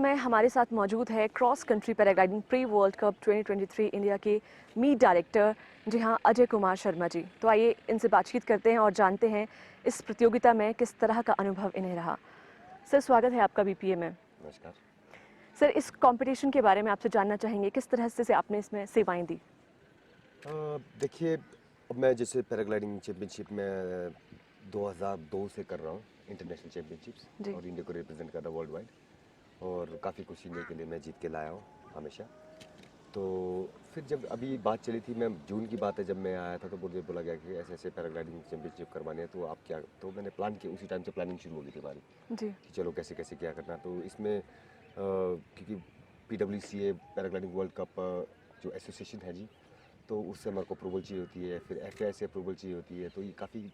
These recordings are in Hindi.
समय हमारे साथ मौजूद है cross country paragliding pre world cup 2023 India के मीट डायरेक्टर जी हाँ अजय कुमार शर्मा जी। तो आइए इनसे बातचीत करते हैं और जानते हैं इस प्रतियोगिता में किस तरह का अनुभव इन्हें रहा। सर, स्वागत है आपका बीपीए में। नमस्कार सर, इस कंपटीशन के बारे में आपसे जानना चाहेंगे, किस तरह से आपने इसमें सेवाएं दी? देखिए, अब मैं जैसे पैराग्लाइडिंग चैम्पियनशिप में 2002 से कर रहा हूँ, इंटरनेशनल चैम्पियनशिप्स, जी। और इंडिया को रिप्रेजेंट कर रहा हूँ वर्ल्ड वाइड, और काफ़ी कुछ इंडिया के लिए मैं जीत के लाया हूँ हमेशा। तो फिर जब अभी बात चली थी, मैं जून की बात है, जब मैं आया था तो मुझे बोला गया कि ऐसे ऐसे पैराग्लाइडिंग चैम्पियनशिप करवाने हैं, तो आप क्या, तो मैंने प्लान किया। उसी टाइम से प्लानिंग शुरू हो गई थी हमारी जी। कि चलो कैसे कैसे क्या करना। तो इसमें क्योंकि PWCA पैराग्लाइडिंग वर्ल्ड कप जो एसोसिएशन है जी, तो उससे हमारे को अप्रूवल चाहिए होती है, फिर FAI से अप्रूवल चाहिए होती है, तो ये काफ़ी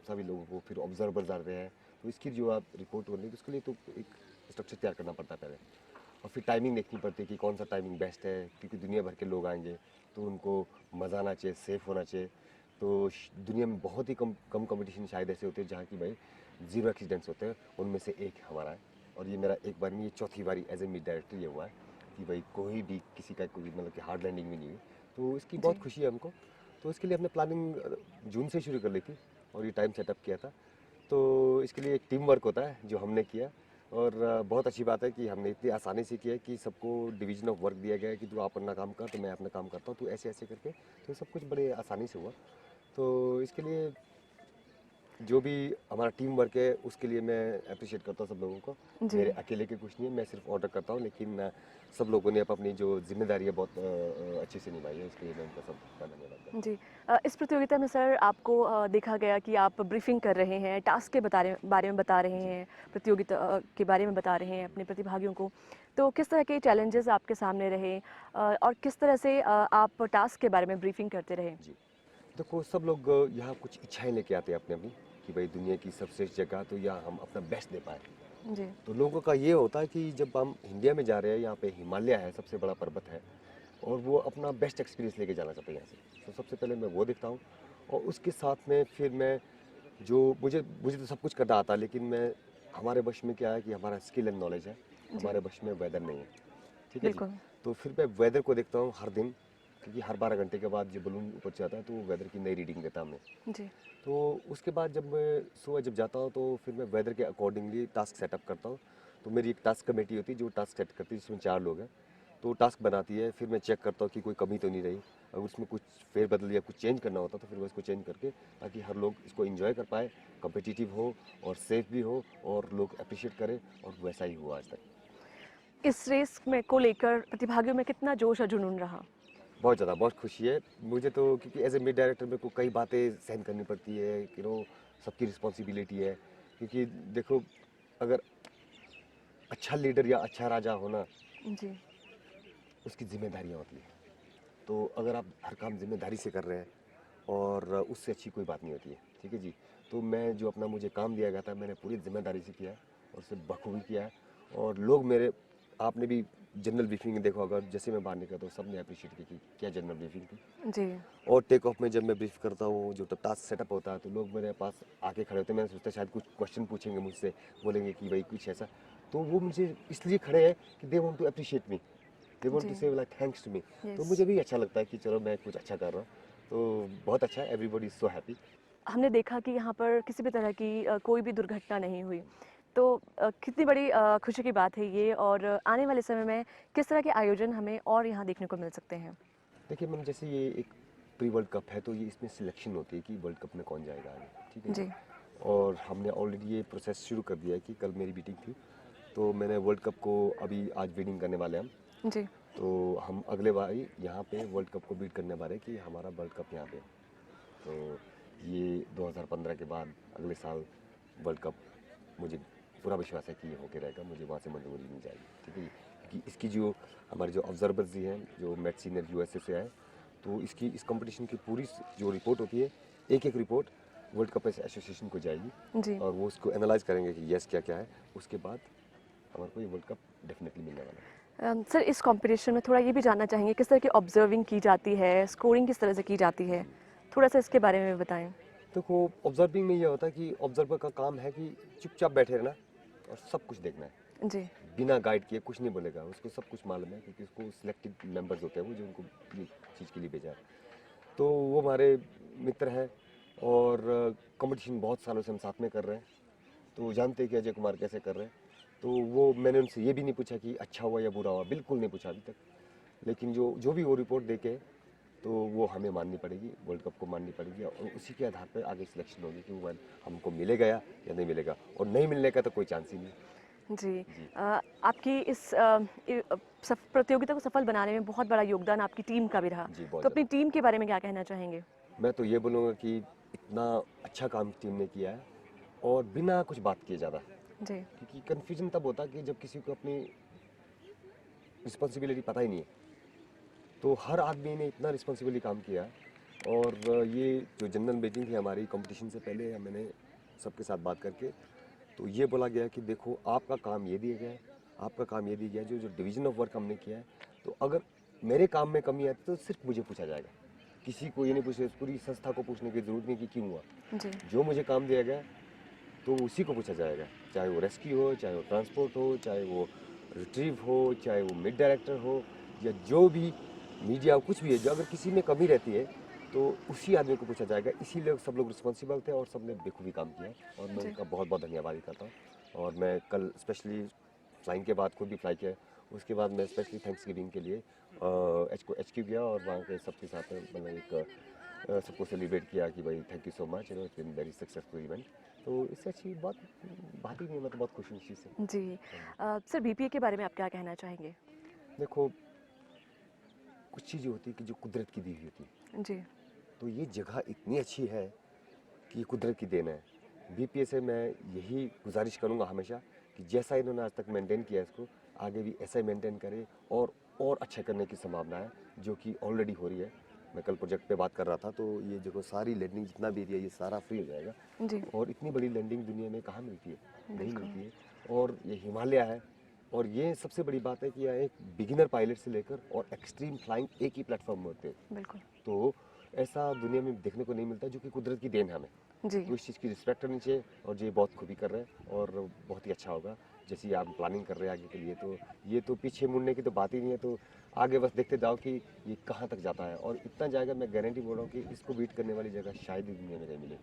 सभी लोगों को, फिर ऑब्जर्वर्स आते हैं, तो इसकी जो आप रिपोर्ट होनी है उसके लिए तो एक स्ट्रक्चर तैयार करना पड़ता है पहले, और फिर टाइमिंग देखनी पड़ती है कि कौन सा टाइमिंग बेस्ट है, क्योंकि दुनिया भर के लोग आएंगे तो उनको मज़ा आना चाहिए, सेफ़ होना चाहिए। तो दुनिया में बहुत ही कम कंपटीशन शायद ऐसे होते हैं जहाँ की भाई 0 एक्सीडेंट्स होते हैं, उनमें से एक हमारा है। और ये मेरा एक बार नहीं, ये चौथी बारी एज ए मीट डायरेक्टर ये हुआ है कि भाई कोई भी किसी का कोई मतलब कि हार्ड लैंडिंग भी नहीं हुई, तो इसकी बहुत खुशी है हमको। तो इसके लिए हमने प्लानिंग जून से शुरू कर ली थी और ये टाइम सेटअप किया था। तो इसके लिए एक टीम वर्क होता है जो हमने किया, और बहुत अच्छी बात है कि हमने इतनी आसानी से किया है कि सबको डिवीजन ऑफ वर्क दिया गया है कि तू आप अपना काम कर, तो मैं अपना काम करता हूँ, तो ऐसे ऐसे करके तो सब कुछ बड़े आसानी से हुआ। तो इसके लिए जो भी हमारा टीम वर्क है उसके लिए मैं अप्रिशिएट करता हूँ सब लोगों को। जी। मेरे अकेले के कुछ नहीं है, मैं सिर्फ ऑर्डर करता हूँ, लेकिन सब लोगों ने अपनी जो जिम्मेदारी है बहुत अच्छे से निभाई है, इसके लिए मैं उनका सबका धन्यवाद करता हूँ। जी। इस प्रतियोगिता में सर आपको देखा गया कि आप ब्रीफिंग कर रहे हैं, टास्क के बारे में बता रहे हैं, प्रतियोगिता के बारे में बता रहे हैं अपने प्रतिभागियों को। तो किस तरह के चैलेंजेस आपके सामने रहे और किस तरह से आप टास्क के बारे में ब्रीफिंग करते रहे? जी, देखो सब लोग यहाँ कुछ इच्छाएं लेके आते हैं अपनी अपनी, कि भाई दुनिया की सबसे जगह तो यहाँ हम अपना बेस्ट दे पाए। जी। तो लोगों का ये होता है कि जब हम इंडिया में जा रहे हैं, यहाँ पे हिमालय है, सबसे बड़ा पर्वत है, और वो अपना बेस्ट एक्सपीरियंस लेके जाना चाहते हैं यहाँ से। तो सबसे पहले मैं वो देखता हूँ, और उसके साथ में फिर मैं जो मुझे मुझे तो सब कुछ करना आता है, लेकिन मैं हमारे वश में क्या है कि हमारा स्किल एंड नॉलेज है, जी। हमारे वश में वेदर नहीं है। ठीक है जी। बिल्कुल। तो फिर मैं वेदर को देखता हूँ हर दिन, क्योंकि हर 12 घंटे के बाद जो बलून ऊपर से आता है तो वो वेदर की नई रीडिंग देता है हमें। जी। तो उसके बाद जब मैं सुबह जब जाता हूँ तो फिर मैं वेदर के अकॉर्डिंगली टास्क सेटअप करता हूँ। तो मेरी एक टास्क कमेटी होती है जो टास्क सेट करती है, जिसमें 4 लोग हैं, तो टास्क बनाती है। फिर मैं चेक करता हूँ कि कोई कमी तो नहीं रही, अगर उसमें कुछ फेरबदल या कुछ चेंज करना होता तो फिर मैं इसको चेंज करके, ताकि हर लोग इसको एंजॉय कर पाए, कम्पिटिटिव हो और सेफ भी हो, और लोग अप्रिशिएट करें, और वैसा ही हुआ आज तक। इस रेस में को लेकर प्रतिभागियों में कितना जोश और जुनून रहा? बहुत ज़्यादा, बहुत खुशी है मुझे तो, क्योंकि एज ए मीट डायरेक्टर मेरे को कई बातें सहन करनी पड़ती है, सबकी रिस्पॉन्सिबिलिटी है। क्योंकि देखो, अगर अच्छा लीडर या अच्छा राजा होना, जी। उसकी जिम्मेदारियाँ होती हैं। तो अगर आप हर काम जिम्मेदारी से कर रहे हैं, और उससे अच्छी कोई बात नहीं होती है। ठीक है जी। तो मैं जो अपना मुझे काम दिया गया था, मैंने पूरी जिम्मेदारी से किया है, और उसे बखूबी किया है। और लोग मेरे, आपने भी जनरल ब्रीफिंग देखो, अगर जैसे मैं बाहर निकलता हूँ सब ने अप्रिशिएट की कि क्या जनरल ब्रीफिंग थी। जी। और टेक ऑफ में जब मैं ब्रीफ करता हूँ, जो टास्क सेटअप होता है, तो लोग मेरे पास आके खड़े होते हैं। मैं सोचता शायद कुछ क्वेश्चन पूछेंगे मुझसे, बोलेंगे कि भाई कुछ ऐसा, तो वो मुझे इसलिए खड़े हैं कि they want to appreciate me, they want जी। To say like thanks to me. तो यस। मुझे भी अच्छा लगता है कि चलो मैं कुछ अच्छा कर रहा हूँ, तो बहुत अच्छा है, एवरीबॉडी इज सो हैप्पी। हमने देखा कि यहाँ पर किसी भी तरह की कोई भी दुर्घटना नहीं हुई। तो कितनी बड़ी खुशी की बात है ये, और आने वाले समय में किस तरह के आयोजन हमें और यहाँ देखने को मिल सकते हैं? देखिए मैम, जैसे ये एक प्री वर्ल्ड कप है, तो ये इसमें सिलेक्शन होती है कि वर्ल्ड कप में कौन जाएगा आगे। ठीक है जी। जी। और हमने ऑलरेडी ये प्रोसेस शुरू कर दिया है कि कल मेरी मीटिंग थी, तो मैंने वर्ल्ड कप को अभी आज बीटिंग करने वाले हैं हम। जी। तो हम अगले बार यहाँ पे वर्ल्ड कप को बीट करने वाले कि हमारा वर्ल्ड कप यहाँ पे। तो ये 2015 के बाद अगले साल वर्ल्ड कप, मुझे पूरा विश्वास है कि ये होके रहेगा, मुझे वहाँ से मंजूरी मिल जाएगी। ठीक है जी। क्योंकि इसकी जो हमारे जो ऑब्जर्वर्स जी हैं, जो मैट सीनियर USA से आए, तो इसकी इस कंपटीशन की पूरी जो रिपोर्ट होती है, एक एक रिपोर्ट वर्ल्ड कप एसोसिएशन को जाएगी, जी। और वो उसको एनालाइज करेंगे कि यस क्या क्या है। उसके बाद हमारे को ये वर्ल्ड कप डेफिनेटली मिलने वाला है। सर, इस कंपटीशन में थोड़ा ये भी जानना चाहेंगे किस तरह की ऑब्जर्विंग की जाती है, स्कोरिंग किस तरह से की जाती है? थोड़ा सा इसके बारे में बताएं। देखो, ऑब्जर्विंग में ये होता है कि ऑब्जर्वर का काम है कि चुपचाप बैठे रहना और सब कुछ देखना है। जी। बिना गाइड किए कुछ नहीं बोलेगा, उसको सब कुछ मालूम है क्योंकि उसको सिलेक्टेड मेंबर्स होते हैं वो जो उनको ये चीज़ के लिए भेजा है। तो वो हमारे मित्र हैं और कंपटीशन बहुत सालों से हम साथ में कर रहे हैं, तो जानते हैं कि अजय कुमार कैसे कर रहे हैं। तो वो मैंने उनसे ये भी नहीं पूछा कि अच्छा हुआ या बुरा हुआ, बिल्कुल नहीं पूछा अभी तक। लेकिन जो जो भी वो रिपोर्ट देके तो वो हमें माननी पड़ेगी, वर्ल्ड कप को माननी पड़ेगी और उसी के आधार पर आगे सिलेक्शन होगी कि वो हमको मिलेगा या नहीं मिलेगा, और नहीं मिलने का तो कोई चांस ही नहीं। जी, जी। आपकी इस प्रतियोगिता को सफल बनाने में बहुत बड़ा योगदान आपकी टीम का भी रहा। जी, बहुत तो अपनी ज़्यादा। टीम के बारे में क्या कहना चाहेंगे? मैं तो ये बोलूँगा कि इतना अच्छा काम टीम ने किया है और बिना कुछ बात किए ज़्यादा, जी, क्योंकि कन्फ्यूजन तब होता है कि जब किसी को अपनी रिस्पॉन्सिबिलिटी पता ही नहीं है। तो हर आदमी ने इतना रिस्पॉन्सिबली काम किया और ये जो जनरल मीटिंग थी हमारी कंपटीशन से पहले, मैंने सबके साथ बात करके तो ये बोला गया कि देखो आपका काम ये दिया गया है, आपका काम ये दिया गया है, जो जो डिवीज़न ऑफ वर्क हमने किया है, तो अगर मेरे काम में कमी आती तो सिर्फ मुझे पूछा जाएगा, किसी को ये नहीं पूछे, पूरी संस्था को पूछने की ज़रूरत नहीं कि क्यों हुआ। जी, जो मुझे काम दिया गया तो उसी को पूछा जाएगा, चाहे वो रेस्क्यू हो, चाहे वो ट्रांसपोर्ट हो, चाहे वो रिट्रीव हो, चाहे वो मिड डायरेक्टर हो, या जो भी मीडिया हो, कुछ भी है, जो अगर किसी में कमी रहती है तो उसी आदमी को पूछा जाएगा। इसीलिए सब लोग रिस्पॉन्सिबल थे और सबने बेखूबी काम किया और मैं जी। उनका बहुत बहुत धन्यवाद करता हूँ। और मैं कल स्पेशली फ्लाइंग के बाद खुद भी फ्लाई किया, उसके बाद मैं स्पेशली थैंक्स गिविंग के लिए HQ गया और वहाँ के सबके साथ मतलब एक सबको सेलिब्रेट किया कि भाई thank you so much, it's been very successful event. तो इससे अच्छी बात बात ही नहीं है, मैं तो बहुत खुश हूँ इस चीज़ से। जी, सर बीपीए के बारे में आप क्या कहना चाहेंगे? देखो, कुछ चीज़ें होती है कि जो कुदरत की दी हुई होती है, जी, तो ये जगह इतनी अच्छी है कि ये कुदरत की देन है। बीपीए से मैं यही गुजारिश करूँगा हमेशा कि जैसा इन्होंने आज तक मेंटेन किया है इसको, आगे भी ऐसा ही मेंटेन करें और अच्छा करने की संभावना है, जो कि ऑलरेडी हो रही है। मैं कल प्रोजेक्ट पे बात कर रहा था, तो ये देखो सारी लैंडिंग जितना भी एरिया ये सारा फ्री हो जाएगा जी, और इतनी बड़ी लैंडिंग दुनिया में कहाँ मिलती है, नहीं बिल्कुल। मिलती है। और ये हिमालय है और ये सबसे बड़ी बात है कि यहाँ एक बिगिनर पायलट से लेकर और एक्सट्रीम फ्लाइंग एक ही प्लेटफॉर्म में होते हैं। बिल्कुल, तो ऐसा दुनिया में देखने को नहीं मिलता, जो कि कुदरत की देन है हमें। जी, तो इस चीज़ की रिस्पेक्ट करनी चाहिए और ये बहुत खूबी कर रहे हैं और बहुत ही अच्छा होगा। जैसे आप प्लानिंग कर रहे हैं आगे के लिए, तो ये तो पीछे मुड़ने की तो बात ही नहीं है। तो आगे बस देखते जाओ कि ये कहाँ तक जाता है और इतना जाएगा, मैं गारंटी बोल रहा हूँ कि इसको बीट करने वाली जगह शायद ही दुनिया में नहीं मिले।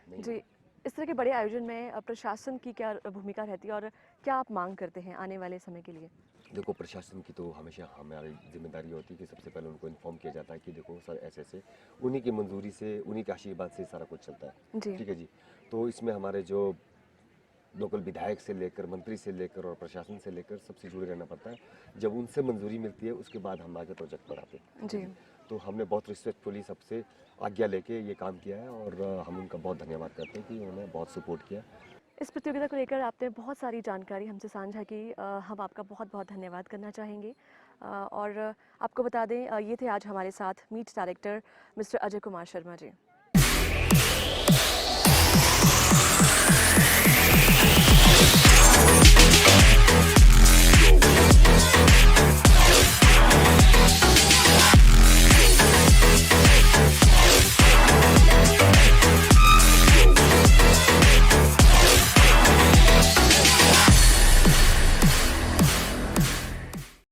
नहीं जी। इस तरह के बड़े आयोजन में प्रशासन की क्या भूमिका रहती है और क्या आप मांग करते हैं आने वाले समय के लिए? देखो, प्रशासन की तो हमेशा हमारी जिम्मेदारी होती है कि सबसे पहले उनको इन्फॉर्म किया जाता है कि देखो सर ऐसे ऐसे, उन्हीं की मंजूरी से, उन्हीं के आशीर्वाद से सारा कुछ चलता है। जी, ठीक है जी। तो इसमें हमारे जो लोकल विधायक से लेकर मंत्री से लेकर और प्रशासन से लेकर सबसे जुड़े रहना पड़ता है। जब उनसे मंजूरी मिलती है उसके बाद हम आगे प्रोजेक्ट बढ़ाते हैं। जी, तो हमने बहुत रिस्पेक्टफुली सबसे आज्ञा लेके ये काम किया है और हम उनका बहुत धन्यवाद करते हैं कि उन्होंने बहुत सपोर्ट किया। इस प्रतियोगिता को लेकर आपने बहुत सारी जानकारी हमसे साझा की, हम आपका बहुत बहुत धन्यवाद करना चाहेंगे। और आपको बता दें, ये थे आज हमारे साथ meet director Mister Ajay Kumar Sharma जी।